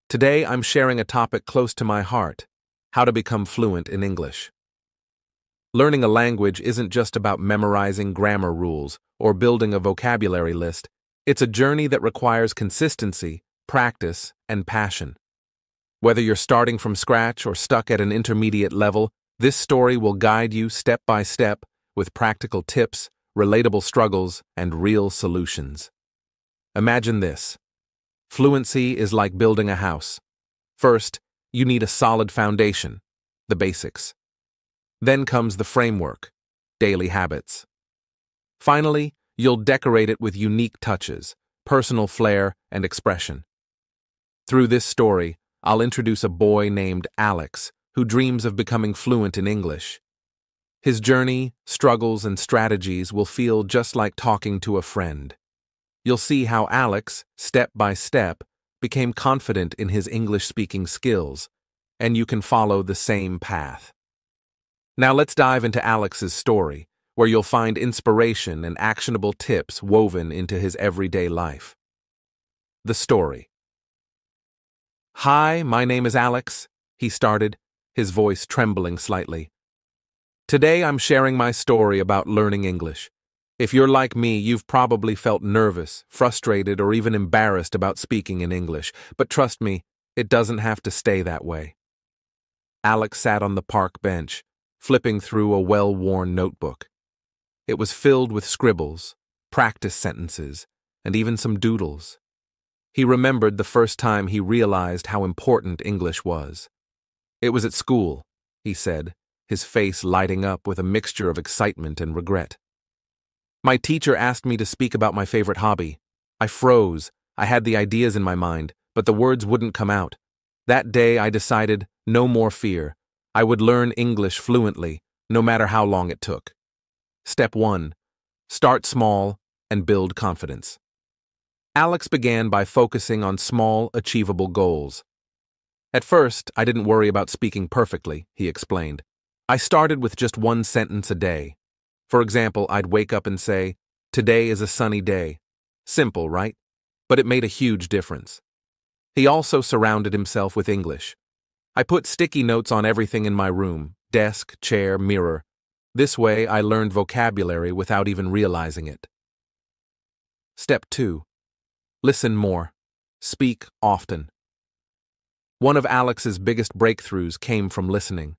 Today, I'm sharing a topic close to my heart: how to become fluent in English. Learning a language isn't just about memorizing grammar rules or building a vocabulary list. It's a journey that requires consistency, practice, and passion. Whether you're starting from scratch or stuck at an intermediate level, this story will guide you step by step with practical tips, relatable struggles, and real solutions. Imagine this. Fluency is like building a house. First, you need a solid foundation, the basics. Then comes the framework, daily habits. Finally, you'll decorate it with unique touches, personal flair, and expression. Through this story, I'll introduce a boy named Alex who dreams of becoming fluent in English. His journey, struggles, and strategies will feel just like talking to a friend. You'll see how Alex, step by step, became confident in his English-speaking skills, and you can follow the same path. Now let's dive into Alex's story, where you'll find inspiration and actionable tips woven into his everyday life. The story. "Hi, my name is Alex," he started, his voice trembling slightly. "Today I'm sharing my story about learning English. If you're like me, you've probably felt nervous, frustrated, or even embarrassed about speaking in English, but trust me, it doesn't have to stay that way." Alex sat on the park bench, flipping through a well-worn notebook. It was filled with scribbles, practice sentences, and even some doodles. He remembered the first time he realized how important English was. "It was at school," he said, his face lighting up with a mixture of excitement and regret. "My teacher asked me to speak about my favorite hobby. I froze. I had the ideas in my mind, but the words wouldn't come out. That day I decided, no more fear. I would learn English fluently, no matter how long it took. Step 1. Start small and build confidence." Alex began by focusing on small, achievable goals. "At first, I didn't worry about speaking perfectly," he explained. "I started with just one sentence a day. For example, I'd wake up and say, 'Today is a sunny day.' Simple, right? But it made a huge difference." He also surrounded himself with English. "I put sticky notes on everything in my room: desk, chair, mirror. This way, I learned vocabulary without even realizing it." Step 2. Listen more. Speak often. One of Alex's biggest breakthroughs came from listening.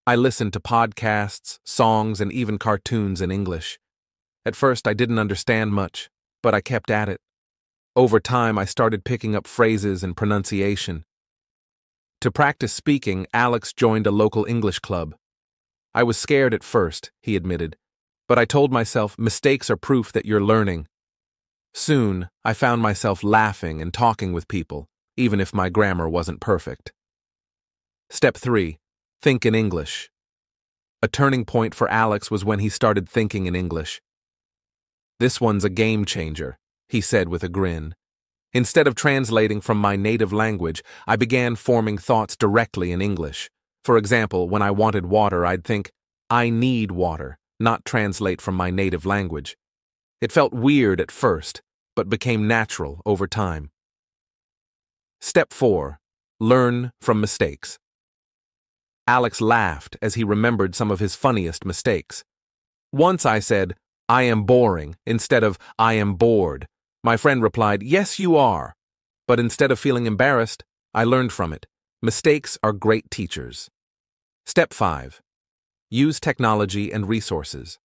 "I listened to podcasts, songs, and even cartoons in English. At first, I didn't understand much, but I kept at it. Over time, I started picking up phrases and pronunciation." To practice speaking, Alex joined a local English club. "I was scared at first," he admitted, "but I told myself mistakes are proof that you're learning." Soon, I found myself laughing and talking with people, even if my grammar wasn't perfect. Step 3. Think in English. A turning point for Alex was when he started thinking in English. "This one's a game changer," he said with a grin. "Instead of translating from my native language, I began forming thoughts directly in English. For example, when I wanted water, I'd think, 'I need water,' not translate from my native language. It felt weird at first, but became natural over time." Step 4. Learn from mistakes. Alex laughed as he remembered some of his funniest mistakes. "Once I said, 'I am boring,' instead of 'I am bored.' My friend replied, 'Yes, you are.' But instead of feeling embarrassed, I learned from it. Mistakes are great teachers." Step 5. Use technology and resources.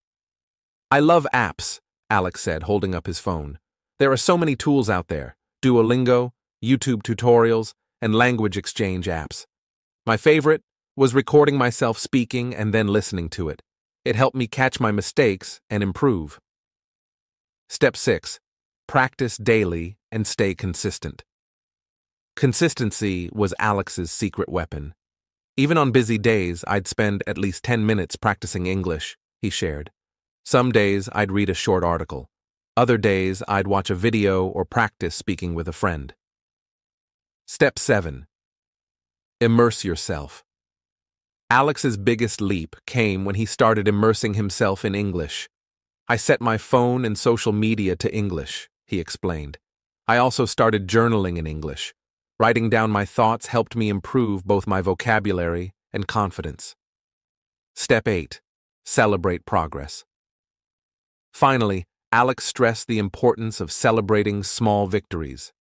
"I love apps," Alex said, holding up his phone. "There are so many tools out there: Duolingo, YouTube tutorials, and language exchange apps. My favorite was recording myself speaking and then listening to it. It helped me catch my mistakes and improve." Step 6. Practice daily and stay consistent. Consistency was Alex's secret weapon. "Even on busy days, I'd spend at least 10 minutes practicing English," he shared. "Some days I'd read a short article. Other days I'd watch a video or practice speaking with a friend." Step 7. Immerse yourself. Alex's biggest leap came when he started immersing himself in English. "I set my phone and social media to English," he explained. "I also started journaling in English. Writing down my thoughts helped me improve both my vocabulary and confidence. Step 8. Celebrate progress. Finally, Alex stressed the importance of celebrating small victories.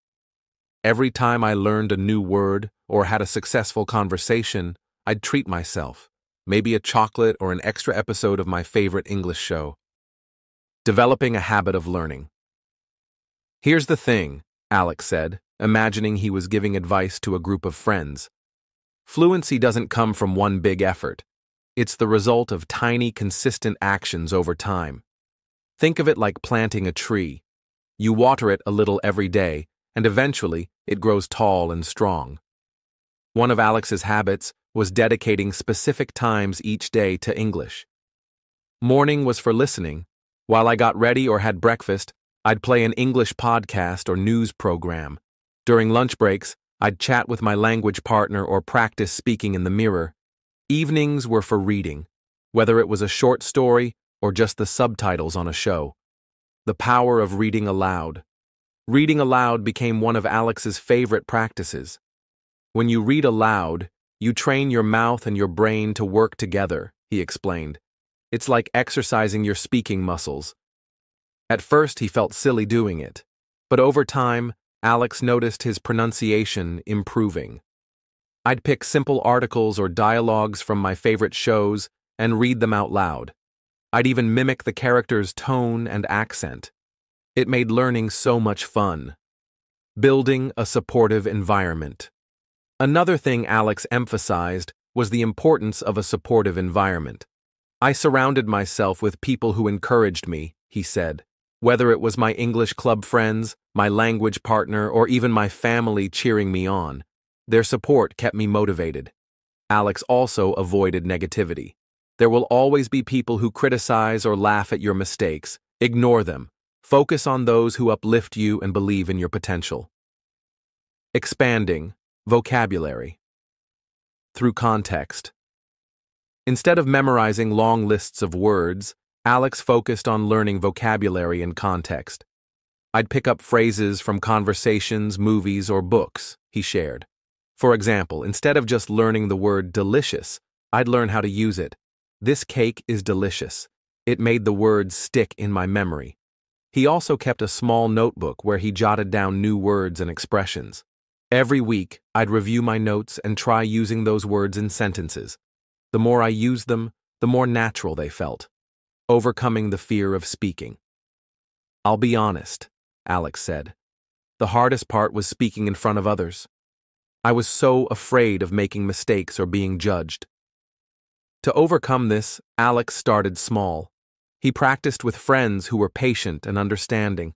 Every time I learned a new word or had a successful conversation, I'd treat myself, maybe a chocolate or an extra episode of my favorite English show. Developing a habit of learning. Here's the thing, Alex said, imagining he was giving advice to a group of friends. Fluency doesn't come from one big effort. It's the result of tiny, consistent actions over time. Think of it like planting a tree. You water it a little every day, and eventually it grows tall and strong. One of Alex's habits was dedicating specific times each day to English. Morning was for listening. While I got ready or had breakfast, I'd play an English podcast or news program. During lunch breaks, I'd chat with my language partner or practice speaking in the mirror. Evenings were for reading, whether it was a short story or just the subtitles on a show. The power of reading aloud. Reading aloud became one of Alex's favorite practices. When you read aloud, you train your mouth and your brain to work together, he explained. It's like exercising your speaking muscles. At first, he felt silly doing it, but over time, Alex noticed his pronunciation improving. I'd pick simple articles or dialogues from my favorite shows and read them out loud. I'd even mimic the character's tone and accent. It made learning so much fun. Building a supportive environment. Another thing Alex emphasized was the importance of a supportive environment. I surrounded myself with people who encouraged me, he said. Whether it was my English club friends, my language partner, or even my family cheering me on, their support kept me motivated. Alex also avoided negativity. There will always be people who criticize or laugh at your mistakes. Ignore them. Focus on those who uplift you and believe in your potential. Expanding vocabulary. Through context. Instead of memorizing long lists of words, Alex focused on learning vocabulary and context. I'd pick up phrases from conversations, movies, or books, he shared. For example, instead of just learning the word delicious, I'd learn how to use it. This cake is delicious. It made the words stick in my memory. He also kept a small notebook where he jotted down new words and expressions. Every week, I'd review my notes and try using those words in sentences. The more I used them, the more natural they felt. Overcoming the fear of speaking. I'll be honest, Alex said. The hardest part was speaking in front of others. I was so afraid of making mistakes or being judged. To overcome this, Alex started small. He practiced with friends who were patient and understanding.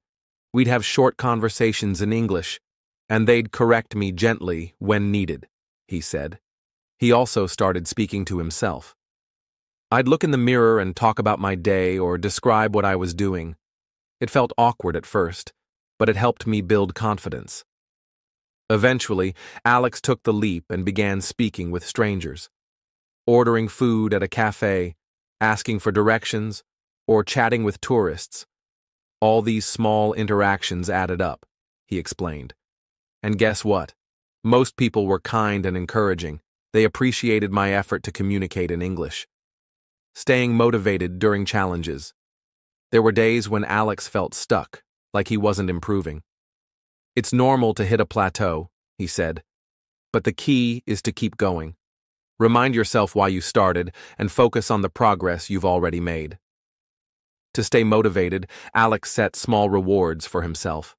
We'd have short conversations in English, and they'd correct me gently when needed, he said. He also started speaking to himself. I'd look in the mirror and talk about my day or describe what I was doing. It felt awkward at first, but it helped me build confidence. Eventually, Alex took the leap and began speaking with strangers. Ordering food at a cafe, asking for directions, or chatting with tourists. All these small interactions added up, he explained. And guess what? Most people were kind and encouraging. They appreciated my effort to communicate in English. Staying motivated during challenges. There were days when Alex felt stuck, like he wasn't improving. It's normal to hit a plateau, he said. But the key is to keep going. Remind yourself why you started and focus on the progress you've already made. To stay motivated, Alex set small rewards for himself.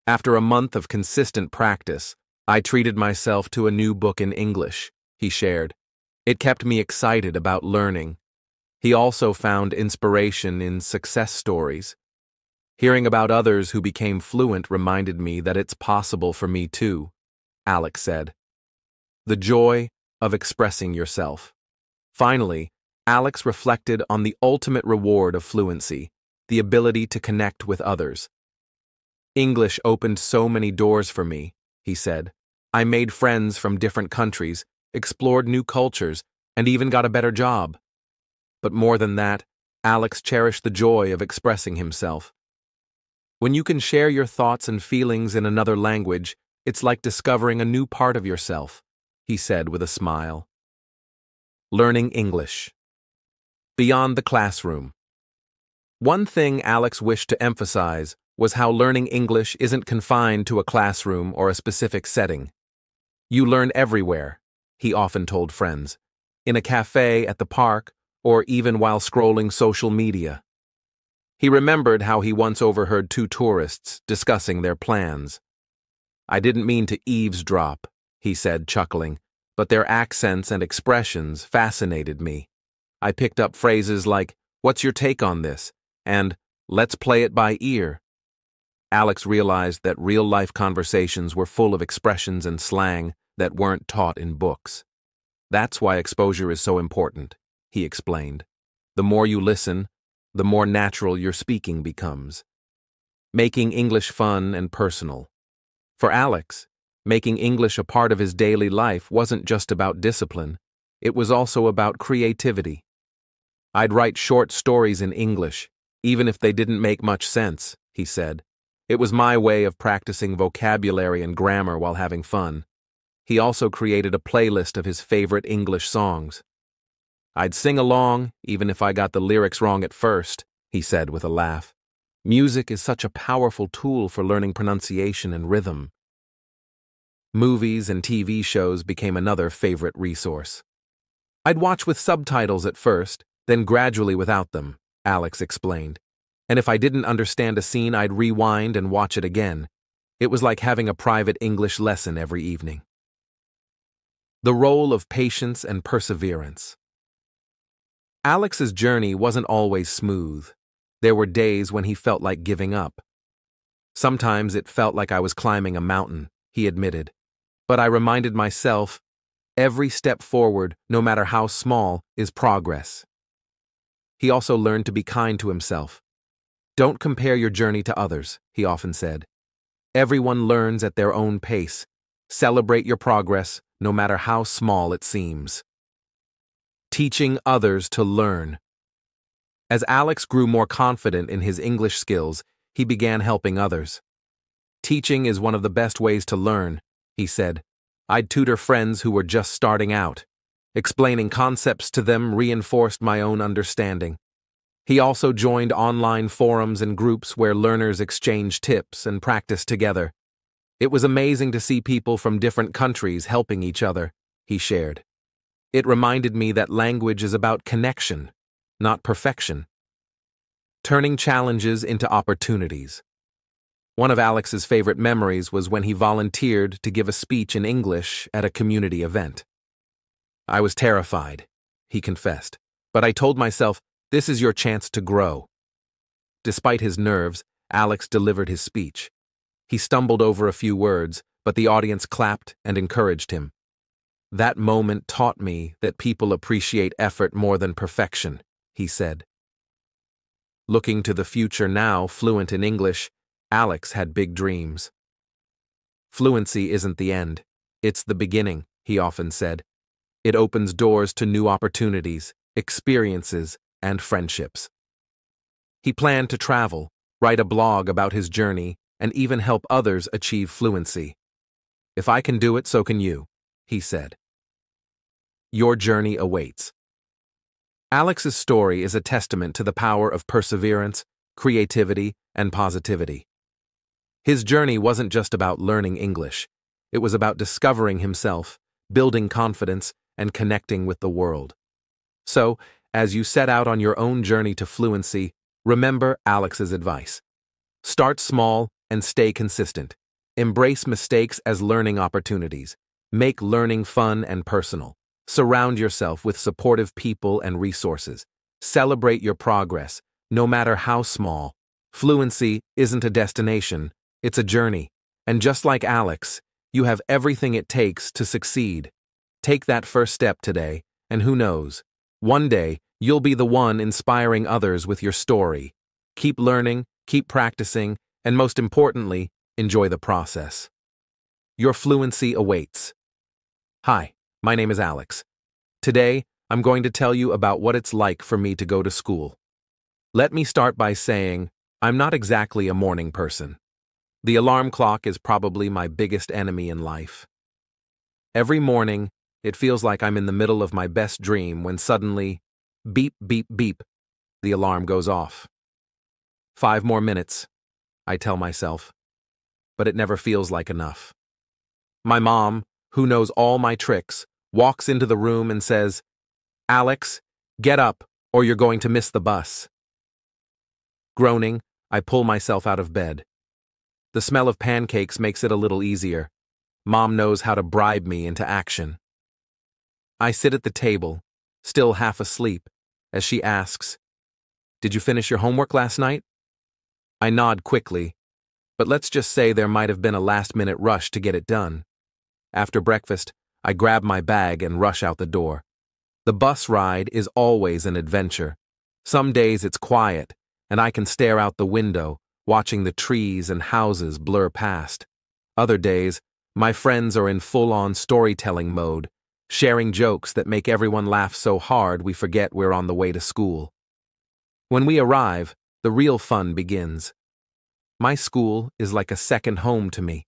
After a month of consistent practice, I treated myself to a new book in English, he shared. It kept me excited about learning. He also found inspiration in success stories. Hearing about others who became fluent reminded me that it's possible for me too, Alex said. The joy of expressing yourself. Finally, Alex reflected on the ultimate reward of fluency, the ability to connect with others. English opened so many doors for me, he said. I made friends from different countries, explored new cultures, and even got a better job. But more than that, Alex cherished the joy of expressing himself. When you can share your thoughts and feelings in another language, It's like discovering a new part of yourself, he said with a smile. Learning English. Beyond the classroom. One thing Alex wished to emphasize was how learning English isn't confined to a classroom or a specific setting. You learn everywhere, he often told friends, in a cafe, at the park, or even while scrolling social media. He remembered how he once overheard two tourists discussing their plans. "I didn't mean to eavesdrop," he said, chuckling, "but their accents and expressions fascinated me. I picked up phrases like, 'What's your take on this?' and 'Let's play it by ear.'" Alex realized that real-life conversations were full of expressions and slang that weren't taught in books. "That's why exposure is so important," he explained. "The more you listen, the more natural your speaking becomes." Making English fun and personal. For Alex, making English a part of his daily life wasn't just about discipline, it was also about creativity. "I'd write short stories in English, even if they didn't make much sense," he said. "It was my way of practicing vocabulary and grammar while having fun." He also created a playlist of his favorite English songs. "I'd sing along, even if I got the lyrics wrong at first," he said with a laugh. Music is such a powerful tool for learning pronunciation and rhythm. Movies and TV shows became another favorite resource. "I'd watch with subtitles at first, then gradually without them," Alex explained. "And if I didn't understand a scene, I'd rewind and watch it again. It was like having a private English lesson every evening." The role of patience and perseverance. Alex's journey wasn't always smooth. There were days when he felt like giving up. "Sometimes it felt like I was climbing a mountain," he admitted. "But I reminded myself, every step forward, no matter how small, is progress." He also learned to be kind to himself. "Don't compare your journey to others," he often said. "Everyone learns at their own pace. Celebrate your progress, no matter how small it seems." Teaching others to learn. As Alex grew more confident in his English skills, he began helping others. "Teaching is one of the best ways to learn," he said. "I'd tutor friends who were just starting out. Explaining concepts to them reinforced my own understanding." He also joined online forums and groups where learners exchanged tips and practiced together. "It was amazing to see people from different countries helping each other," he shared. "It reminded me that language is about connection, not perfection." Turning challenges into opportunities. One of Alex's favorite memories was when he volunteered to give a speech in English at a community event. "I was terrified," he confessed, "but I told myself, this is your chance to grow." Despite his nerves, Alex delivered his speech. He stumbled over a few words, but the audience clapped and encouraged him. "That moment taught me that people appreciate effort more than perfection," he said. Looking to the future now, fluent in English, Alex had big dreams. "Fluency isn't the end. It's the beginning," he often said. "It opens doors to new opportunities, experiences, and friendships." He planned to travel, write a blog about his journey, and even help others achieve fluency. "If I can do it, so can you," he said. Your journey awaits. Alex's story is a testament to the power of perseverance, creativity, and positivity. His journey wasn't just about learning English. It was about discovering himself, building confidence, and connecting with the world. So, as you set out on your own journey to fluency, remember Alex's advice. Start small and stay consistent. Embrace mistakes as learning opportunities. Make learning fun and personal. Surround yourself with supportive people and resources. Celebrate your progress, no matter how small. Fluency isn't a destination, it's a journey. And just like Alex, you have everything it takes to succeed. Take that first step today, and who knows, one day you'll be the one inspiring others with your story. Keep learning, keep practicing, and most importantly, enjoy the process. Your fluency awaits. Hi, my name is Alex. Today, I'm going to tell you about what it's like for me to go to school. Let me start by saying, I'm not exactly a morning person. The alarm clock is probably my biggest enemy in life. Every morning, it feels like I'm in the middle of my best dream when suddenly, beep, beep, beep, the alarm goes off. 5 more minutes, I tell myself, but it never feels like enough. My mom, who knows all my tricks, walks into the room and says, "Alex, get up or you're going to miss the bus." Groaning, I pull myself out of bed. The smell of pancakes makes it a little easier. Mom knows how to bribe me into action. I sit at the table, still half asleep, as she asks, "Did you finish your homework last night?" I nod quickly, but let's just say there might have been a last-minute rush to get it done. After breakfast, I grab my bag and rush out the door. The bus ride is always an adventure. Some days it's quiet, and I can stare out the window, watching the trees and houses blur past. Other days, my friends are in full-on storytelling mode, sharing jokes that make everyone laugh so hard we forget we're on the way to school. When we arrive, the real fun begins. My school is like a second home to me.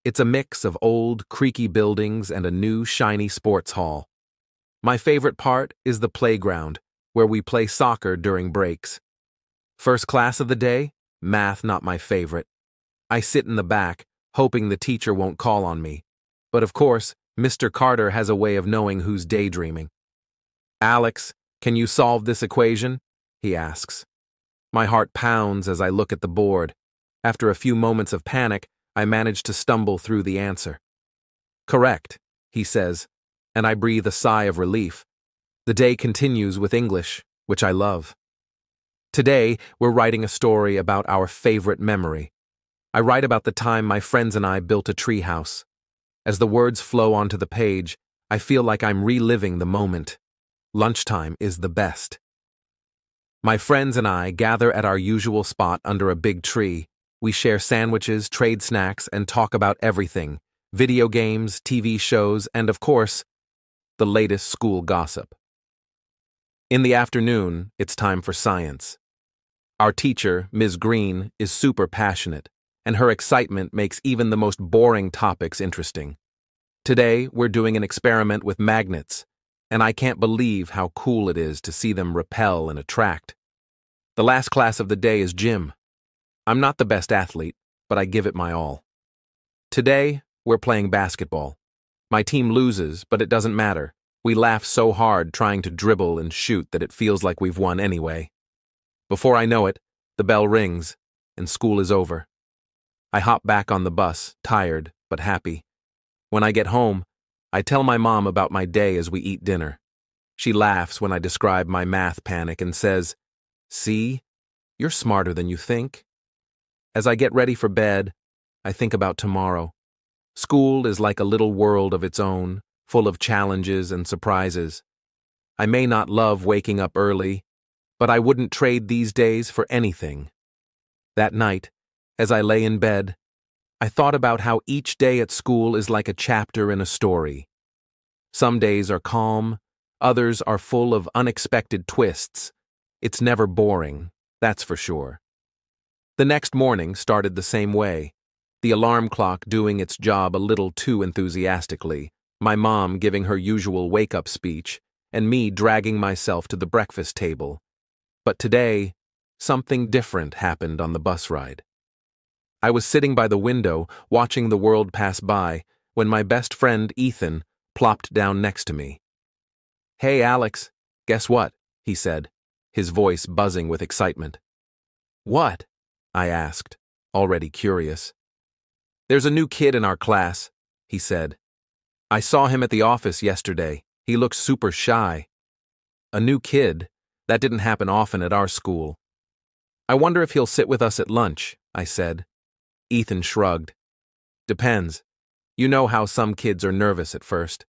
It's a mix of old, creaky buildings and a new, shiny sports hall. My favorite part is the playground, where we play soccer during breaks. First class of the day, math not my favorite. I sit in the back, hoping the teacher won't call on me. But of course, Mr. Carter has a way of knowing who's daydreaming. "Alex, can you solve this equation?" he asks. My heart pounds as I look at the board. After a few moments of panic, I manage to stumble through the answer. "Correct," he says, and I breathe a sigh of relief. The day continues with English, which I love. Today, we're writing a story about our favorite memory. I write about the time my friends and I built a treehouse. As the words flow onto the page, I feel like I'm reliving the moment. Lunchtime is the best. My friends and I gather at our usual spot under a big tree. We share sandwiches, trade snacks, and talk about everything: video games, TV shows, and of course, the latest school gossip. In the afternoon, it's time for science. Our teacher, Ms. Green, is super passionate, and her excitement makes even the most boring topics interesting. Today, we're doing an experiment with magnets, and I can't believe how cool it is to see them repel and attract. The last class of the day is gym. I'm not the best athlete, but I give it my all. Today, we're playing basketball. My team loses, but it doesn't matter. We laugh so hard trying to dribble and shoot that it feels like we've won anyway. Before I know it, the bell rings, and school is over. I hop back on the bus, tired but happy. When I get home, I tell my mom about my day as we eat dinner. She laughs when I describe my math panic and says, "See, you're smarter than you think." As I get ready for bed, I think about tomorrow. School is like a little world of its own, full of challenges and surprises. I may not love waking up early, but I wouldn't trade these days for anything. That night, as I lay in bed, I thought about how each day at school is like a chapter in a story. Some days are calm, others are full of unexpected twists. It's never boring, that's for sure. The next morning started the same way, the alarm clock doing its job a little too enthusiastically, my mom giving her usual wake-up speech, and me dragging myself to the breakfast table. But today, something different happened on the bus ride. I was sitting by the window, watching the world pass by, when my best friend Ethan plopped down next to me. "Hey, Alex, guess what?" he said, his voice buzzing with excitement. "What?" I asked, already curious. "There's a new kid in our class," he said. "I saw him at the office yesterday. He looks super shy." "A new kid? That didn't happen often at our school." "I wonder if he'll sit with us at lunch," I said. Ethan shrugged. "Depends. You know how some kids are nervous at first."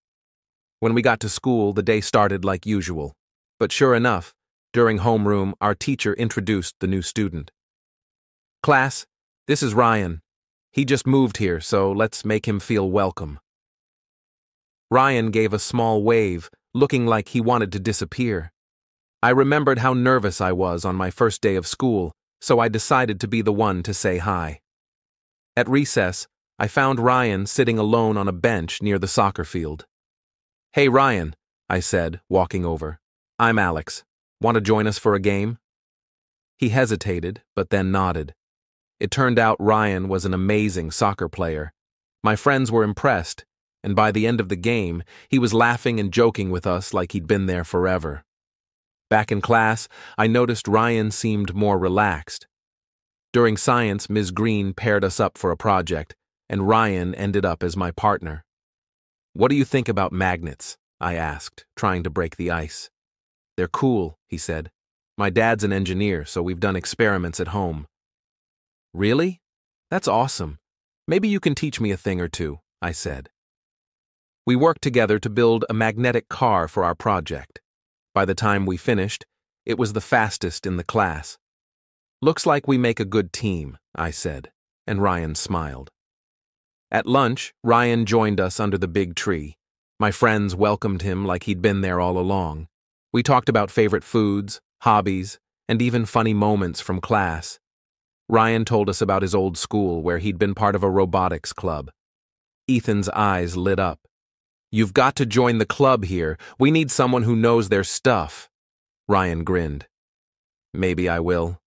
When we got to school, the day started like usual. But sure enough, during homeroom, our teacher introduced the new student. "Class, this is Ryan. He just moved here, so let's make him feel welcome." Ryan gave a small wave, looking like he wanted to disappear. I remembered how nervous I was on my first day of school, so I decided to be the one to say hi. At recess, I found Ryan sitting alone on a bench near the soccer field. "Hey Ryan," I said, walking over. "I'm Alex. Want to join us for a game?" He hesitated, but then nodded. It turned out Ryan was an amazing soccer player. My friends were impressed, and by the end of the game, he was laughing and joking with us like he'd been there forever. Back in class, I noticed Ryan seemed more relaxed. During science, Ms. Green paired us up for a project, and Ryan ended up as my partner. "What do you think about magnets?" I asked, trying to break the ice. "They're cool," he said. "My dad's an engineer, so we've done experiments at home." "Really? That's awesome. Maybe you can teach me a thing or two," I said. We worked together to build a magnetic car for our project. By the time we finished, it was the fastest in the class. "Looks like we make a good team," I said, and Ryan smiled. At lunch, Ryan joined us under the big tree. My friends welcomed him like he'd been there all along. We talked about favorite foods, hobbies, and even funny moments from class. Ryan told us about his old school where he'd been part of a robotics club. Ethan's eyes lit up. "You've got to join the club here. We need someone who knows their stuff." Ryan grinned. "Maybe I will."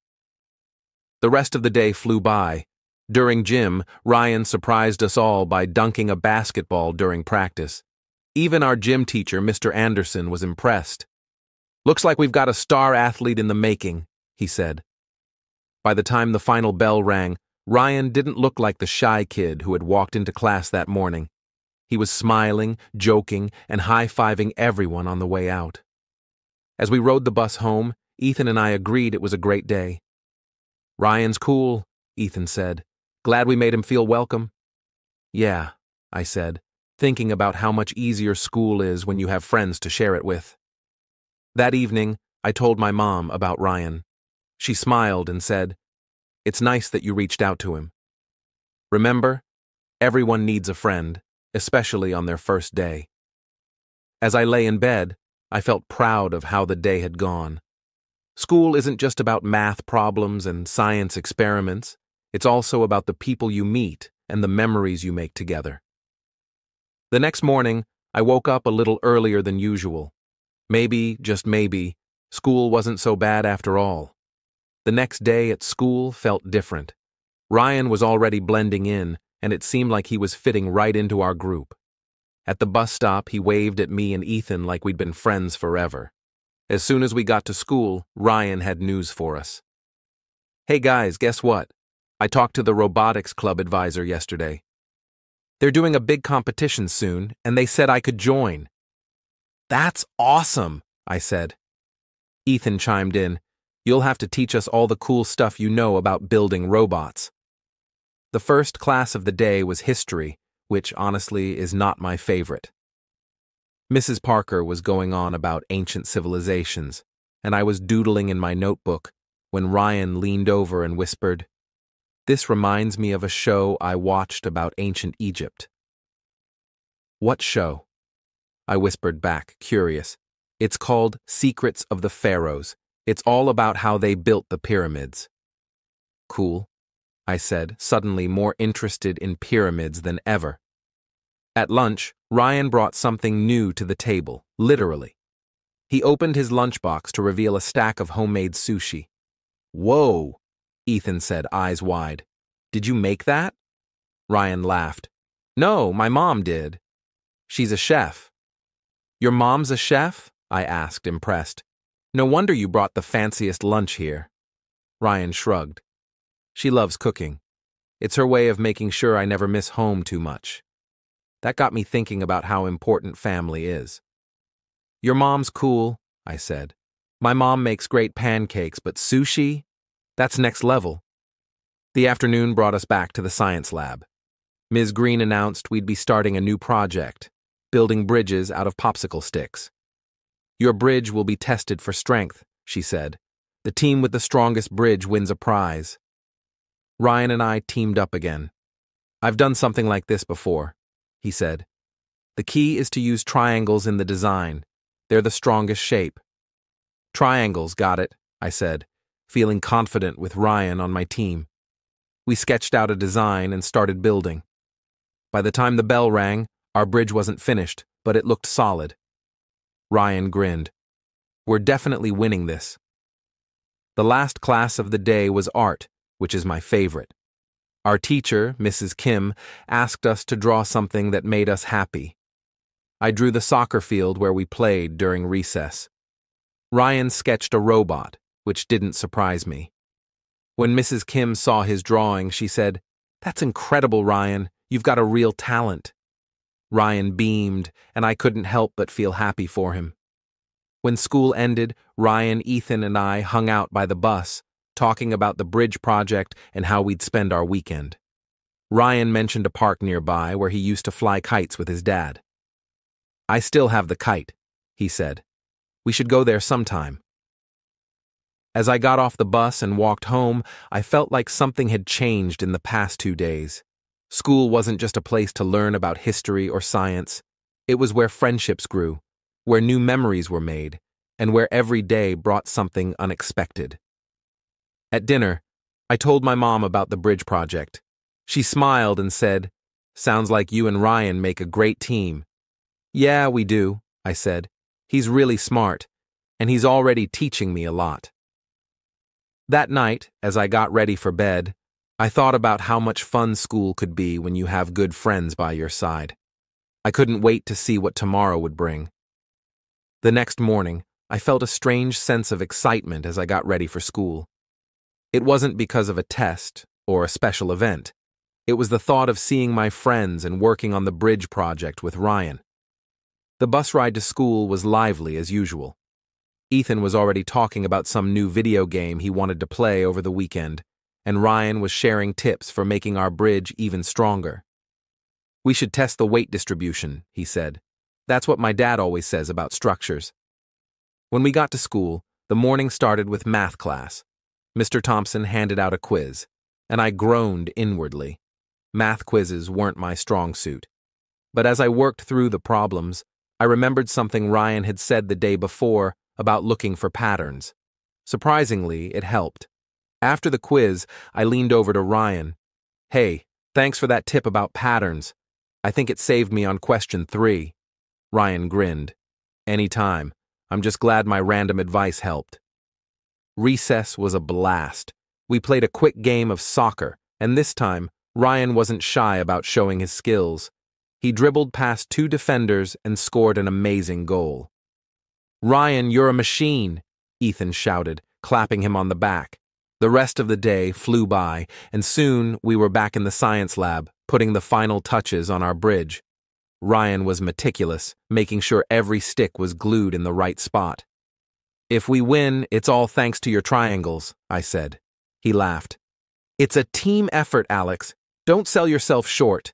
The rest of the day flew by. During gym, Ryan surprised us all by dunking a basketball during practice. Even our gym teacher, Mr. Anderson, was impressed. "Looks like we've got a star athlete in the making," he said. By the time the final bell rang, Ryan didn't look like the shy kid who had walked into class that morning. He was smiling, joking, and high-fiving everyone on the way out. As we rode the bus home, Ethan and I agreed it was a great day. "Ryan's cool," Ethan said. "Glad we made him feel welcome." "Yeah," I said, thinking about how much easier school is when you have friends to share it with. That evening, I told my mom about Ryan. She smiled and said, "It's nice that you reached out to him. Remember, everyone needs a friend, especially on their first day." As I lay in bed, I felt proud of how the day had gone. School isn't just about math problems and science experiments. It's also about the people you meet and the memories you make together. The next morning, I woke up a little earlier than usual. Maybe, just maybe, school wasn't so bad after all. The next day at school felt different. Ryan was already blending in, and it seemed like he was fitting right into our group. At the bus stop, he waved at me and Ethan like we'd been friends forever. As soon as we got to school, Ryan had news for us. "Hey guys, guess what? I talked to the robotics club advisor yesterday. They're doing a big competition soon, and they said I could join." "That's awesome," I said. Ethan chimed in, "You'll have to teach us all the cool stuff you know about building robots." The first class of the day was history, which honestly is not my favorite. Mrs. Parker was going on about ancient civilizations, and I was doodling in my notebook when Ryan leaned over and whispered, "This reminds me of a show I watched about ancient Egypt." "What show?" I whispered back, curious. "It's called Secrets of the Pharaohs. It's all about how they built the pyramids." "Cool," I said, suddenly more interested in pyramids than ever. At lunch, Ryan brought something new to the table, literally. He opened his lunchbox to reveal a stack of homemade sushi. "Whoa," Ethan said, eyes wide. "Did you make that?" Ryan laughed. "No, my mom did. She's a chef." "Your mom's a chef?" I asked, impressed. "No wonder you brought the fanciest lunch here." Ryan shrugged. "She loves cooking. It's her way of making sure I never miss home too much." That got me thinking about how important family is. "Your mom's cool," I said. "My mom makes great pancakes, but sushi? That's next level." The afternoon brought us back to the science lab. Ms. Green announced we'd be starting a new project, building bridges out of popsicle sticks. "Your bridge will be tested for strength," she said. "The team with the strongest bridge wins a prize." Ryan and I teamed up again. "I've done something like this before," he said. "The key is to use triangles in the design. They're the strongest shape." "Triangles, got it," I said, feeling confident with Ryan on my team. We sketched out a design and started building. By the time the bell rang, our bridge wasn't finished, but it looked solid. Ryan grinned. We're definitely winning this. The last class of the day was art, which is my favorite. Our teacher, Mrs. Kim, asked us to draw something that made us happy. I drew the soccer field where we played during recess. Ryan sketched a robot, which didn't surprise me. When Mrs. Kim saw his drawing, she said, "That's incredible, Ryan. You've got a real talent." Ryan beamed, and I couldn't help but feel happy for him. When school ended, Ryan, Ethan, and I hung out by the bus, talking about the bridge project and how we'd spend our weekend. Ryan mentioned a park nearby where he used to fly kites with his dad. "I still have the kite," he said. "We should go there sometime." As I got off the bus and walked home, I felt like something had changed in the past 2 days. School wasn't just a place to learn about history or science. It was where friendships grew, where new memories were made, and where every day brought something unexpected. At dinner, I told my mom about the bridge project. She smiled and said, "Sounds like you and Ryan make a great team." "Yeah, we do," I said. "He's really smart, and he's already teaching me a lot." That night, as I got ready for bed, I thought about how much fun school could be when you have good friends by your side. I couldn't wait to see what tomorrow would bring. The next morning, I felt a strange sense of excitement as I got ready for school. It wasn't because of a test or a special event. It was the thought of seeing my friends and working on the bridge project with Ryan. The bus ride to school was lively as usual. Ethan was already talking about some new video game he wanted to play over the weekend, and Ryan was sharing tips for making our bridge even stronger. "We should test the weight distribution," he said. "That's what my dad always says about structures." When we got to school, the morning started with math class. Mr. Thompson handed out a quiz, and I groaned inwardly. Math quizzes weren't my strong suit. But as I worked through the problems, I remembered something Ryan had said the day before about looking for patterns. Surprisingly, it helped. After the quiz, I leaned over to Ryan. "Hey, thanks for that tip about patterns. I think it saved me on question 3. Ryan grinned. "Anytime. I'm just glad my random advice helped." Recess was a blast. We played a quick game of soccer, and this time, Ryan wasn't shy about showing his skills. He dribbled past 2 defenders and scored an amazing goal. "Ryan, you're a machine," Ethan shouted, clapping him on the back. The rest of the day flew by, and soon we were back in the science lab, putting the final touches on our bridge. Ryan was meticulous, making sure every stick was glued in the right spot. "If we win, it's all thanks to your triangles," I said. He laughed. "It's a team effort, Alex. Don't sell yourself short."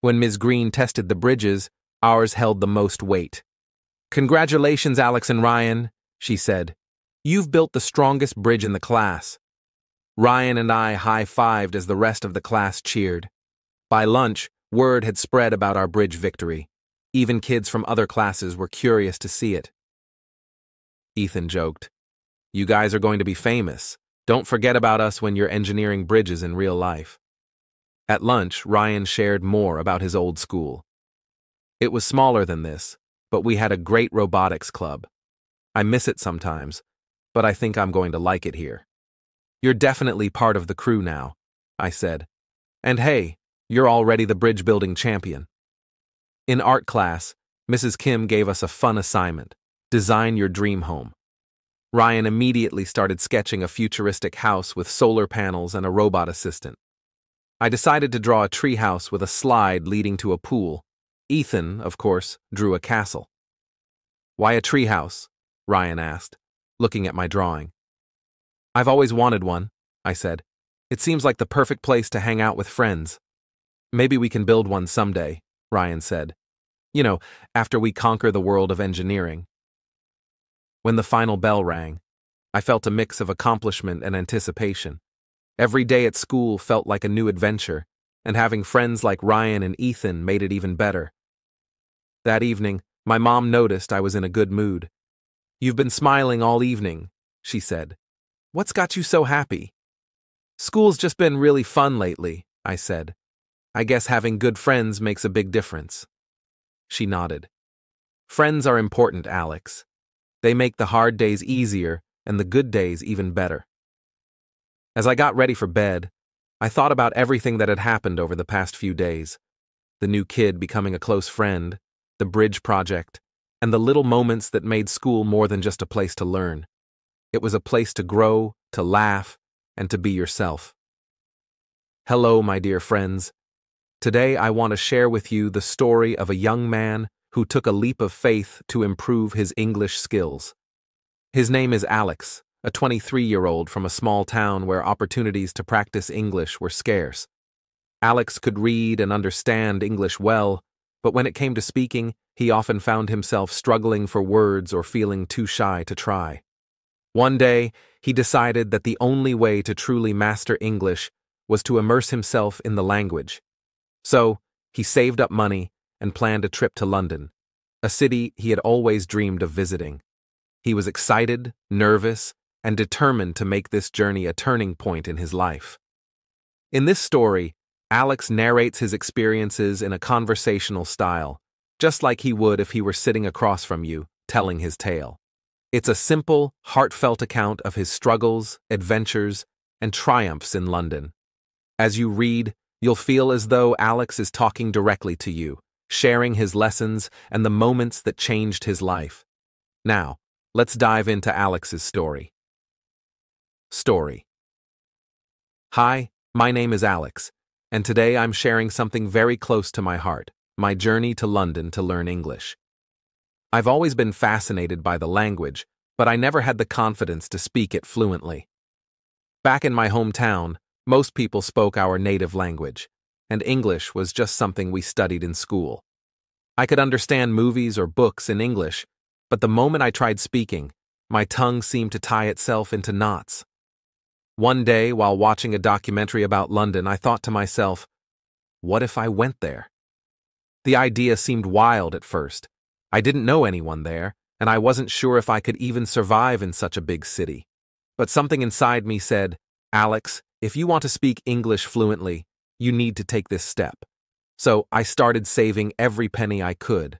When Ms. Green tested the bridges, ours held the most weight. "Congratulations, Alex and Ryan," she said. "You've built the strongest bridge in the class." Ryan and I high-fived as the rest of the class cheered. By lunch, word had spread about our bridge victory. Even kids from other classes were curious to see it. Ethan joked, "You guys are going to be famous. Don't forget about us when you're engineering bridges in real life." At lunch, Ryan shared more about his old school. It was smaller than this, but we had a great robotics club. I miss it sometimes, but I think I'm going to like it here. "You're definitely part of the crew now," I said. "And hey, you're already the bridge building champion." In art class, Mrs. Kim gave us a fun assignment: design your dream home. Ryan immediately started sketching a futuristic house with solar panels and a robot assistant. I decided to draw a treehouse with a slide leading to a pool. Ethan, of course, drew a castle. "Why a treehouse?" Ryan asked, looking at my drawing. "I've always wanted one," I said. "It seems like the perfect place to hang out with friends." "Maybe we can build one someday," Ryan said. "You know, after we conquer the world of engineering." When the final bell rang, I felt a mix of accomplishment and anticipation. Every day at school felt like a new adventure, and having friends like Ryan and Ethan made it even better. That evening, my mom noticed I was in a good mood. "You've been smiling all evening," she said. "What's got you so happy?" School's just been really fun lately, I said. I guess having good friends makes a big difference. She nodded. Friends are important, Alex. They make the hard days easier and the good days even better. As I got ready for bed, I thought about everything that had happened over the past few days. The new kid becoming a close friend, the bridge project, and the little moments that made school more than just a place to learn. It was a place to grow, to laugh, and to be yourself. Hello, my dear friends. Today I want to share with you the story of a young man who took a leap of faith to improve his English skills. His name is Alex, a 23-year-old from a small town where opportunities to practice English were scarce. Alex could read and understand English well, but when it came to speaking, he often found himself struggling for words or feeling too shy to try. One day, he decided that the only way to truly master English was to immerse himself in the language. So, he saved up money and planned a trip to London, a city he had always dreamed of visiting. He was excited, nervous, and determined to make this journey a turning point in his life. In this story, Alex narrates his experiences in a conversational style, just like he would if he were sitting across from you, telling his tale. It's a simple, heartfelt account of his struggles, adventures, and triumphs in London. As you read, you'll feel as though Alex is talking directly to you, sharing his lessons and the moments that changed his life. Now, let's dive into Alex's story. Story. Hi, my name is Alex, and today I'm sharing something very close to my heart, my journey to London to learn English. I've always been fascinated by the language, but I never had the confidence to speak it fluently. Back in my hometown, most people spoke our native language, and English was just something we studied in school. I could understand movies or books in English, but the moment I tried speaking, my tongue seemed to tie itself into knots. One day, while watching a documentary about London, I thought to myself, what if I went there? The idea seemed wild at first. I didn't know anyone there, and I wasn't sure if I could even survive in such a big city. But something inside me said, Alex, if you want to speak English fluently, you need to take this step. So I started saving every penny I could.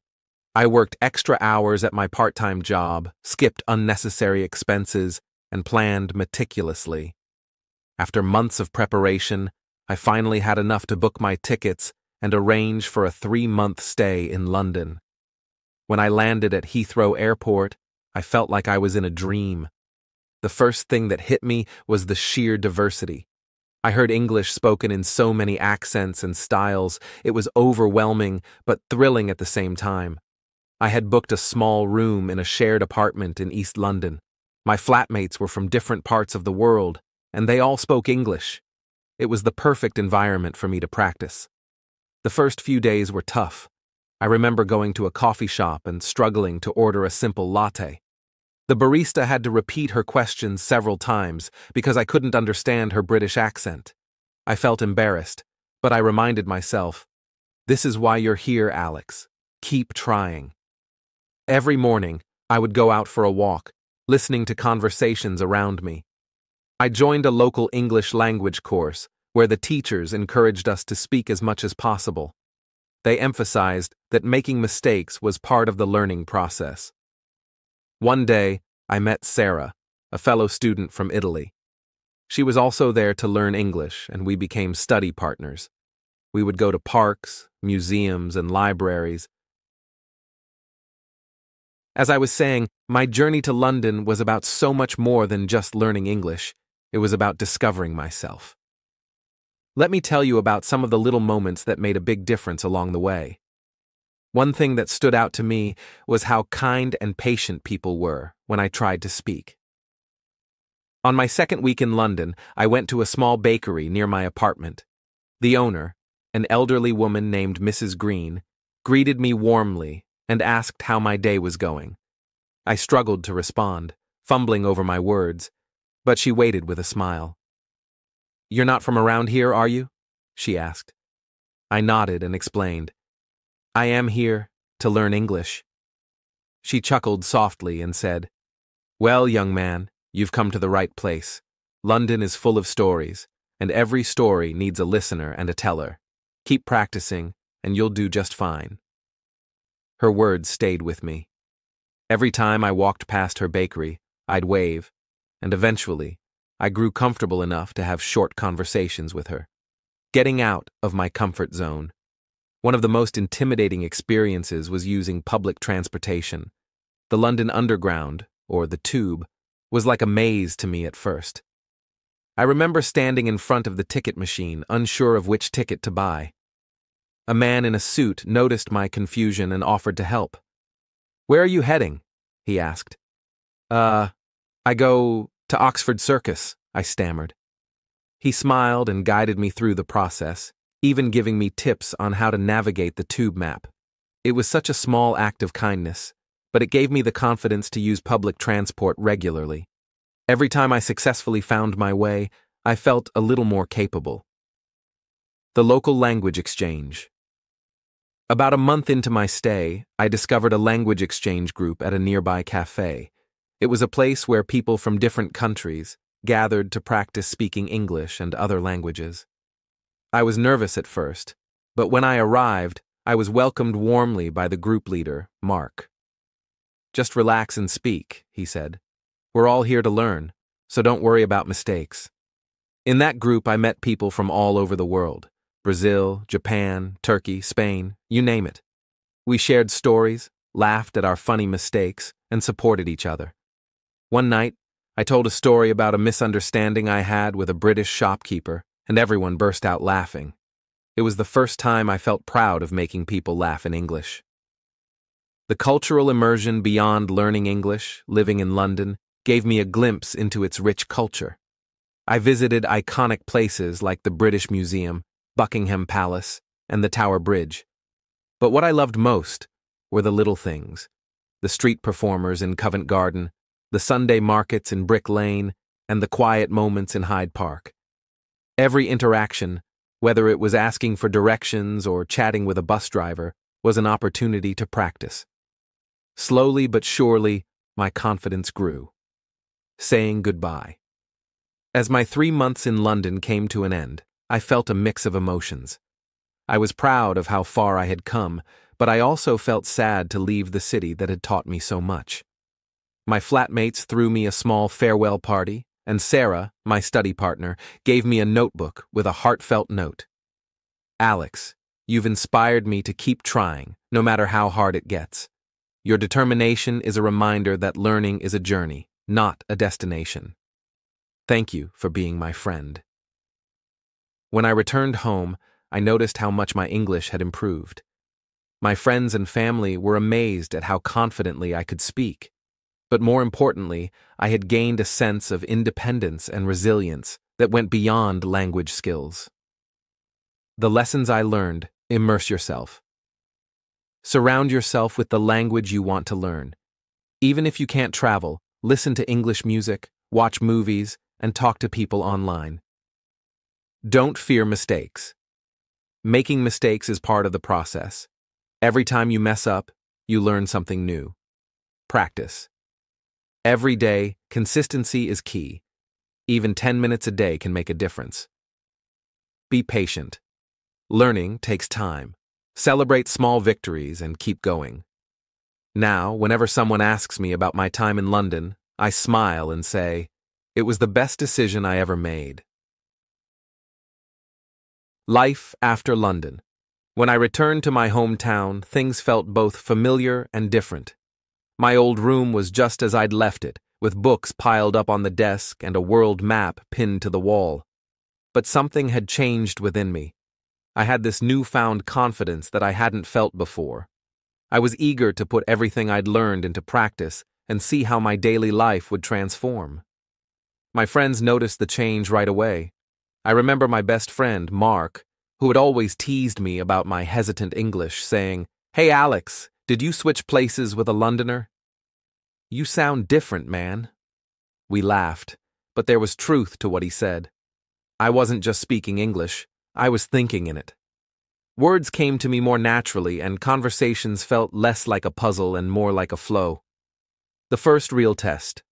I worked extra hours at my part-time job, skipped unnecessary expenses, and planned meticulously. After months of preparation, I finally had enough to book my tickets and arrange for a 3-month stay in London. When I landed at Heathrow Airport, I felt like I was in a dream. The first thing that hit me was the sheer diversity. I heard English spoken in so many accents and styles, it was overwhelming but thrilling at the same time. I had booked a small room in a shared apartment in East London. My flatmates were from different parts of the world, and they all spoke English. It was the perfect environment for me to practice. The first few days were tough. I remember going to a coffee shop and struggling to order a simple latte. The barista had to repeat her questions several times because I couldn't understand her British accent. I felt embarrassed, but I reminded myself, this is why you're here, Alex. Keep trying. Every morning, I would go out for a walk, listening to conversations around me. I joined a local English language course where the teachers encouraged us to speak as much as possible. They emphasized that making mistakes was part of the learning process. One day, I met Sarah, a fellow student from Italy. She was also there to learn English, and we became study partners. We would go to parks, museums, and libraries. As I was saying, my journey to London was about so much more than just learning English. It was about discovering myself. Let me tell you about some of the little moments that made a big difference along the way. One thing that stood out to me was how kind and patient people were when I tried to speak. On my second week in London, I went to a small bakery near my apartment. The owner, an elderly woman named Mrs. Green, greeted me warmly and asked how my day was going. I struggled to respond, fumbling over my words, but she waited with a smile. "You're not from around here, are you?" she asked. I nodded and explained. "I am here to learn English." She chuckled softly and said, "Well, young man, you've come to the right place. London is full of stories, and every story needs a listener and a teller. Keep practicing, and you'll do just fine. Her words stayed with me. Every time I walked past her bakery, I'd wave, and eventually, I grew comfortable enough to have short conversations with her. Getting out of my comfort zone. One of the most intimidating experiences was using public transportation. The London Underground, or the Tube, was like a maze to me at first. I remember standing in front of the ticket machine, unsure of which ticket to buy. A man in a suit noticed my confusion and offered to help. "Where are you heading?" he asked. I go to Oxford Circus," I stammered. He smiled and guided me through the process, even giving me tips on how to navigate the tube map. It was such a small act of kindness, but it gave me the confidence to use public transport regularly. Every time I successfully found my way, I felt a little more capable. The local language exchange. About a month into my stay, I discovered a language exchange group at a nearby cafe. It was a place where people from different countries gathered to practice speaking English and other languages. I was nervous at first, but when I arrived, I was welcomed warmly by the group leader, Mark. "Just relax and speak," he said. "We're all here to learn, so don't worry about mistakes." In that group, I met people from all over the world: Brazil, Japan, Turkey, Spain, you name it. We shared stories, laughed at our funny mistakes, and supported each other. One night, I told a story about a misunderstanding I had with a British shopkeeper, and everyone burst out laughing. It was the first time I felt proud of making people laugh in English. The cultural immersion beyond learning English, living in London, gave me a glimpse into its rich culture. I visited iconic places like the British Museum, Buckingham Palace, and the Tower Bridge. But what I loved most were the little things: the street performers in Covent Garden, the Sunday markets in Brick Lane, and the quiet moments in Hyde Park. Every interaction, whether it was asking for directions or chatting with a bus driver, was an opportunity to practice. Slowly but surely, my confidence grew. Saying goodbye. As my 3 months in London came to an end, I felt a mix of emotions. I was proud of how far I had come, but I also felt sad to leave the city that had taught me so much. My flatmates threw me a small farewell party, and Sarah, my study partner, gave me a notebook with a heartfelt note. "Alex, you've inspired me to keep trying, no matter how hard it gets. Your determination is a reminder that learning is a journey, not a destination. Thank you for being my friend." When I returned home, I noticed how much my English had improved. My friends and family were amazed at how confidently I could speak. But more importantly, I had gained a sense of independence and resilience that went beyond language skills. The lessons I learned: immerse yourself. Surround yourself with the language you want to learn. Even if you can't travel, listen to English music, watch movies, and talk to people online. Don't fear mistakes. Making mistakes is part of the process. Every time you mess up, you learn something new. Practice. Every day, consistency is key. Even 10 minutes a day can make a difference. Be patient. Learning takes time. Celebrate small victories and keep going. Now, whenever someone asks me about my time in London, I smile and say, "It was the best decision I ever made." Life after London. When I returned to my hometown, things felt both familiar and different. My old room was just as I'd left it, with books piled up on the desk and a world map pinned to the wall. But something had changed within me. I had this newfound confidence that I hadn't felt before. I was eager to put everything I'd learned into practice and see how my daily life would transform. My friends noticed the change right away. I remember my best friend, Mark, who had always teased me about my hesitant English, saying, "Hey Alex, did you switch places with a Londoner? You sound different, man." We laughed, but there was truth to what he said. I wasn't just speaking English, I was thinking in it. Words came to me more naturally, and conversations felt less like a puzzle and more like a flow. The first real test.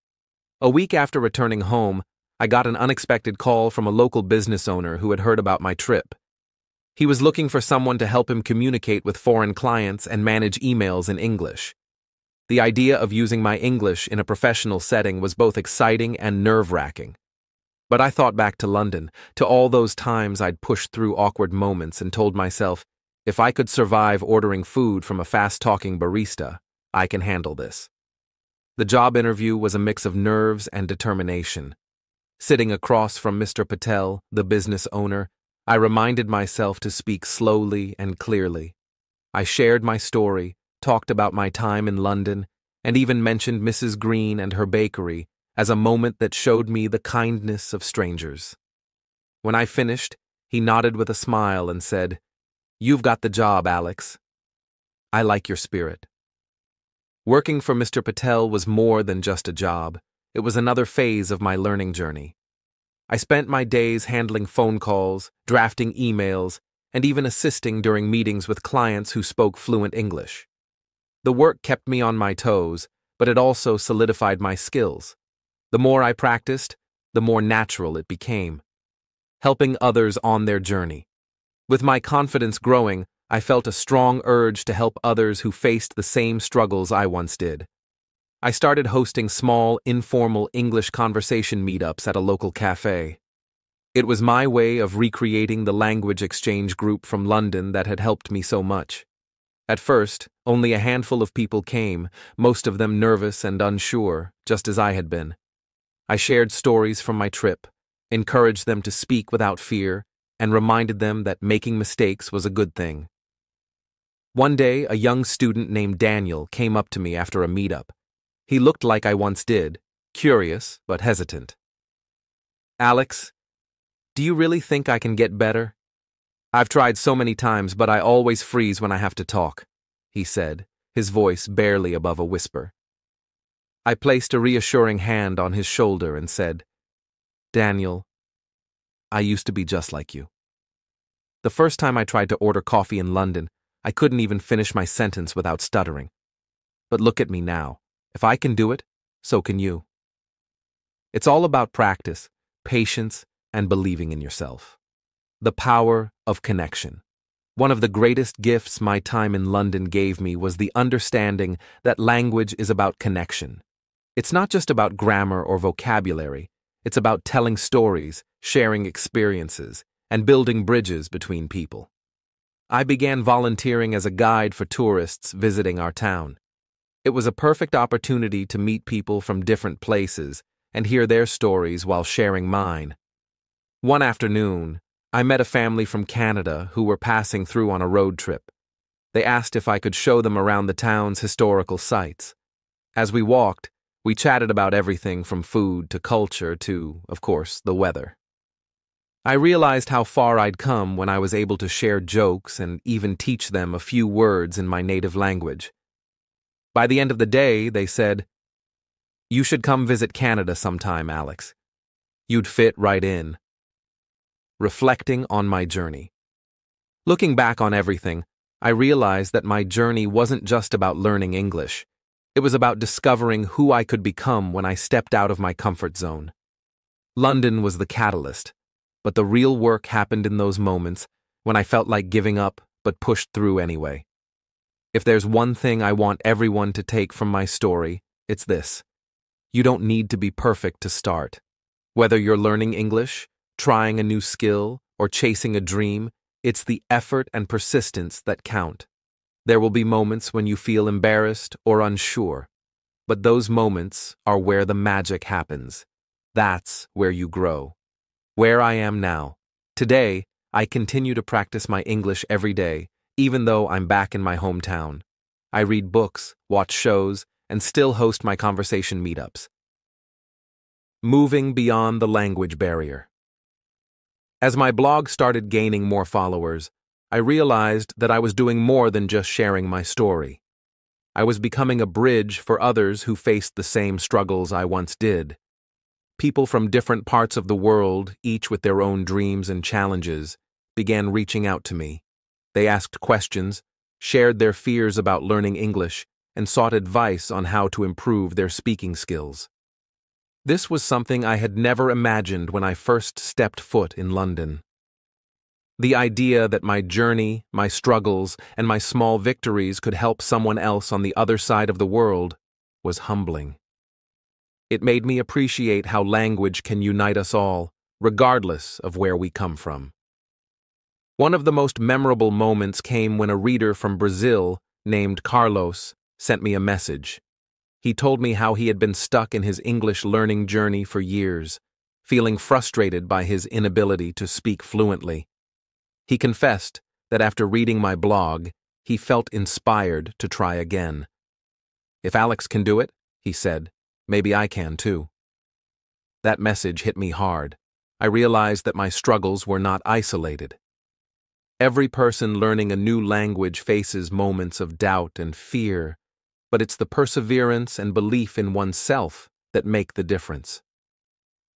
A week after returning home, I got an unexpected call from a local business owner who had heard about my trip. He was looking for someone to help him communicate with foreign clients and manage emails in English. The idea of using my English in a professional setting was both exciting and nerve-wracking. But I thought back to London, to all those times I'd pushed through awkward moments and told myself, if I could survive ordering food from a fast-talking barista, I can handle this. The job interview was a mix of nerves and determination. Sitting across from Mr. Patel, the business owner, I reminded myself to speak slowly and clearly. I shared my story, talked about my time in London, and even mentioned Mrs. Green and her bakery as a moment that showed me the kindness of strangers. When I finished, he nodded with a smile and said, "You've got the job, Alex. I like your spirit." Working for Mr. Patel was more than just a job. It was another phase of my learning journey. I spent my days handling phone calls, drafting emails, and even assisting during meetings with clients who spoke fluent English. The work kept me on my toes, but it also solidified my skills. The more I practiced, the more natural it became. Helping others on their journey. With my confidence growing, I felt a strong urge to help others who faced the same struggles I once did. I started hosting small, informal English conversation meetups at a local cafe. It was my way of recreating the language exchange group from London that had helped me so much. At first, only a handful of people came, most of them nervous and unsure, just as I had been. I shared stories from my trip, encouraged them to speak without fear, and reminded them that making mistakes was a good thing. One day, a young student named Daniel came up to me after a meetup. He looked like I once did, curious but hesitant. "Alex, do you really think I can get better? I've tried so many times, but I always freeze when I have to talk," he said, his voice barely above a whisper. I placed a reassuring hand on his shoulder and said, "Daniel, I used to be just like you. The first time I tried to order coffee in London, I couldn't even finish my sentence without stuttering. But look at me now. If I can do it, so can you." It's all about practice, patience, and believing in yourself. The power of connection. One of the greatest gifts my time in London gave me was the understanding that language is about connection. It's not just about grammar or vocabulary. It's about telling stories, sharing experiences, and building bridges between people. I began volunteering as a guide for tourists visiting our town. It was a perfect opportunity to meet people from different places and hear their stories while sharing mine. One afternoon, I met a family from Canada who were passing through on a road trip. They asked if I could show them around the town's historical sites. As we walked, we chatted about everything from food to culture to, of course, the weather. I realized how far I'd come when I was able to share jokes and even teach them a few words in my native language. By the end of the day, they said, "You should come visit Canada sometime, Alex. You'd fit right in." Reflecting on my journey. Looking back on everything, I realized that my journey wasn't just about learning English. It was about discovering who I could become when I stepped out of my comfort zone. London was the catalyst, but the real work happened in those moments when I felt like giving up but pushed through anyway. If there's one thing I want everyone to take from my story, it's this. You don't need to be perfect to start. Whether you're learning English, trying a new skill, or chasing a dream, it's the effort and persistence that count. There will be moments when you feel embarrassed or unsure, but those moments are where the magic happens. That's where you grow. Where I am now. Today, I continue to practice my English every day, even though I'm back in my hometown. I read books, watch shows, and still host my conversation meetups. Moving beyond the language barrier. As my blog started gaining more followers, I realized that I was doing more than just sharing my story. I was becoming a bridge for others who faced the same struggles I once did. People from different parts of the world, each with their own dreams and challenges, began reaching out to me. They asked questions, shared their fears about learning English, and sought advice on how to improve their speaking skills. This was something I had never imagined when I first stepped foot in London. The idea that my journey, my struggles, and my small victories could help someone else on the other side of the world was humbling. It made me appreciate how language can unite us all, regardless of where we come from. One of the most memorable moments came when a reader from Brazil named Carlos sent me a message. He told me how he had been stuck in his English learning journey for years, feeling frustrated by his inability to speak fluently. He confessed that after reading my blog, he felt inspired to try again. "If Alex can do it," he said, "maybe I can too." That message hit me hard. I realized that my struggles were not isolated. Every person learning a new language faces moments of doubt and fear, but it's the perseverance and belief in oneself that make the difference.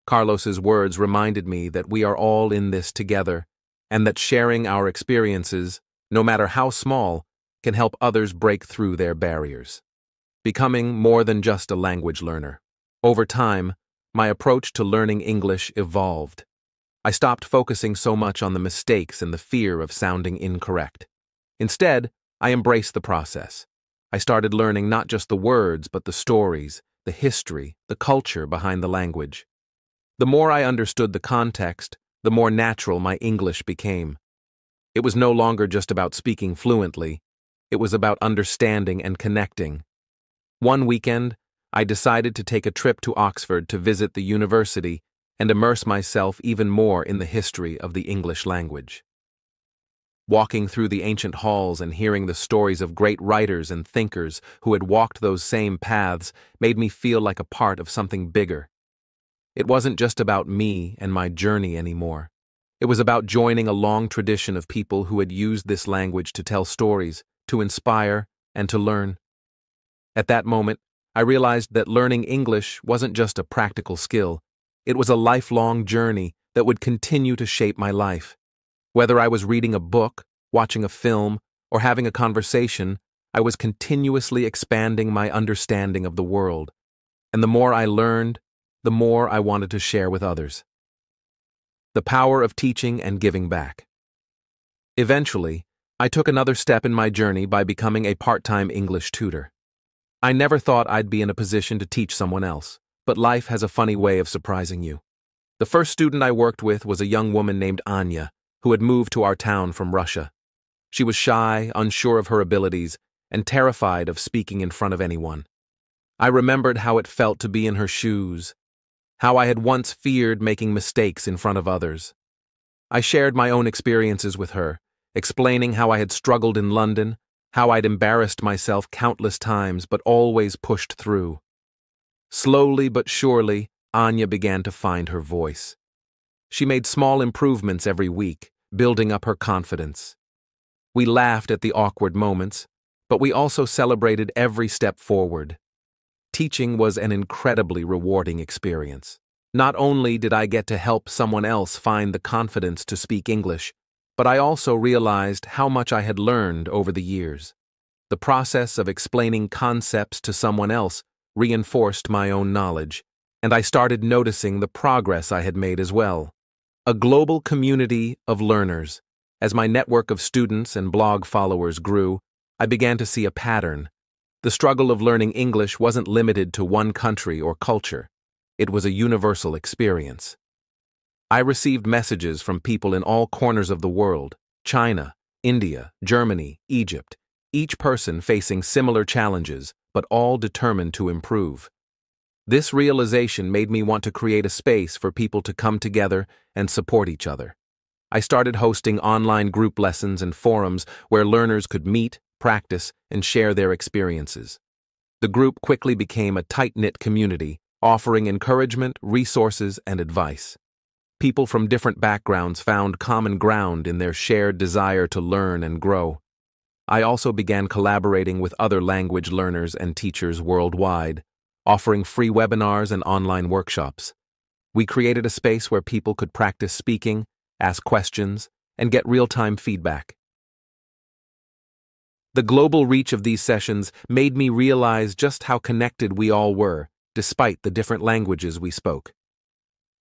Carlos's words reminded me that we are all in this together, and that sharing our experiences, no matter how small, can help others break through their barriers. Becoming more than just a language learner. Over time, my approach to learning English evolved. I stopped focusing so much on the mistakes and the fear of sounding incorrect. Instead, I embraced the process. I started learning not just the words, but the stories, the history, the culture behind the language. The more I understood the context, the more natural my English became. It was no longer just about speaking fluently. It was about understanding and connecting. One weekend, I decided to take a trip to Oxford to visit the university and immerse myself even more in the history of the English language. Walking through the ancient halls and hearing the stories of great writers and thinkers who had walked those same paths made me feel like a part of something bigger. It wasn't just about me and my journey anymore. It was about joining a long tradition of people who had used this language to tell stories, to inspire, and to learn. At that moment, I realized that learning English wasn't just a practical skill. It was a lifelong journey that would continue to shape my life. Whether I was reading a book, watching a film, or having a conversation, I was continuously expanding my understanding of the world. And the more I learned, the more I wanted to share with others. The power of teaching and giving back. Eventually, I took another step in my journey by becoming a part-time English tutor. I never thought I'd be in a position to teach someone else, but life has a funny way of surprising you. The first student I worked with was a young woman named Anya, who had moved to our town from Russia. She was shy, unsure of her abilities, and terrified of speaking in front of anyone. I remembered how it felt to be in her shoes, how I had once feared making mistakes in front of others. I shared my own experiences with her, explaining how I had struggled in London, how I'd embarrassed myself countless times but always pushed through. Slowly but surely, Anya began to find her voice. She made small improvements every week, building up her confidence. We laughed at the awkward moments, but we also celebrated every step forward. Teaching was an incredibly rewarding experience. Not only did I get to help someone else find the confidence to speak English, but I also realized how much I had learned over the years. The process of explaining concepts to someone else reinforced my own knowledge, and I started noticing the progress I had made as well. A global community of learners. As my network of students and blog followers grew, I began to see a pattern. The struggle of learning English wasn't limited to one country or culture. It was a universal experience. I received messages from people in all corners of the world: China, India, Germany, Egypt, each person facing similar challenges, but all determined to improve. This realization made me want to create a space for people to come together and support each other. I started hosting online group lessons and forums where learners could meet, practice, and share their experiences. The group quickly became a tight-knit community, offering encouragement, resources, and advice. People from different backgrounds found common ground in their shared desire to learn and grow. I also began collaborating with other language learners and teachers worldwide, offering free webinars and online workshops. We created a space where people could practice speaking, ask questions, and get real-time feedback. The global reach of these sessions made me realize just how connected we all were, despite the different languages we spoke.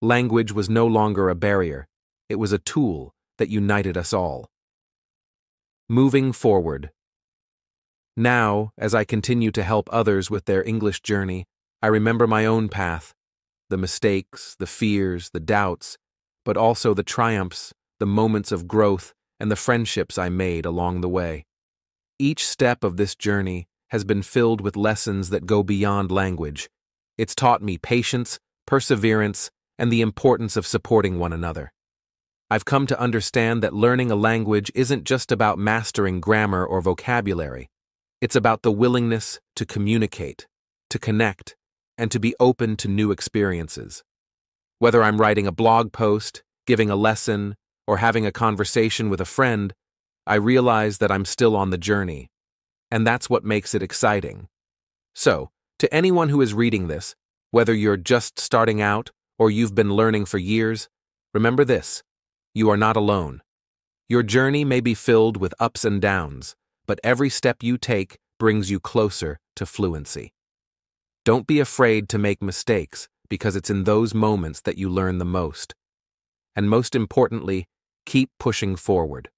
Language was no longer a barrier, it was a tool that united us all. Moving forward. Now, as I continue to help others with their English journey, I remember my own path, the mistakes, the fears, the doubts, but also the triumphs, the moments of growth, and the friendships I made along the way. Each step of this journey has been filled with lessons that go beyond language. It's taught me patience, perseverance, and the importance of supporting one another. I've come to understand that learning a language isn't just about mastering grammar or vocabulary. It's about the willingness to communicate, to connect, and to be open to new experiences. Whether I'm writing a blog post, giving a lesson, or having a conversation with a friend, I realize that I'm still on the journey, and that's what makes it exciting. So, to anyone who is reading this, whether you're just starting out or you've been learning for years, remember this: you are not alone. Your journey may be filled with ups and downs, but every step you take brings you closer to fluency. Don't be afraid to make mistakes, because it's in those moments that you learn the most. And most importantly, keep pushing forward.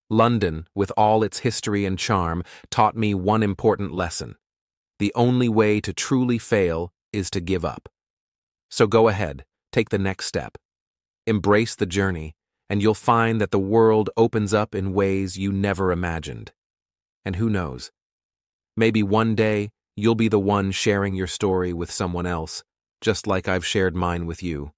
London, with all its history and charm, taught me one important lesson. The only way to truly fail is to give up. So go ahead, take the next step. Embrace the journey, and you'll find that the world opens up in ways you never imagined. And who knows? Maybe one day you'll be the one sharing your story with someone else, just like I've shared mine with you.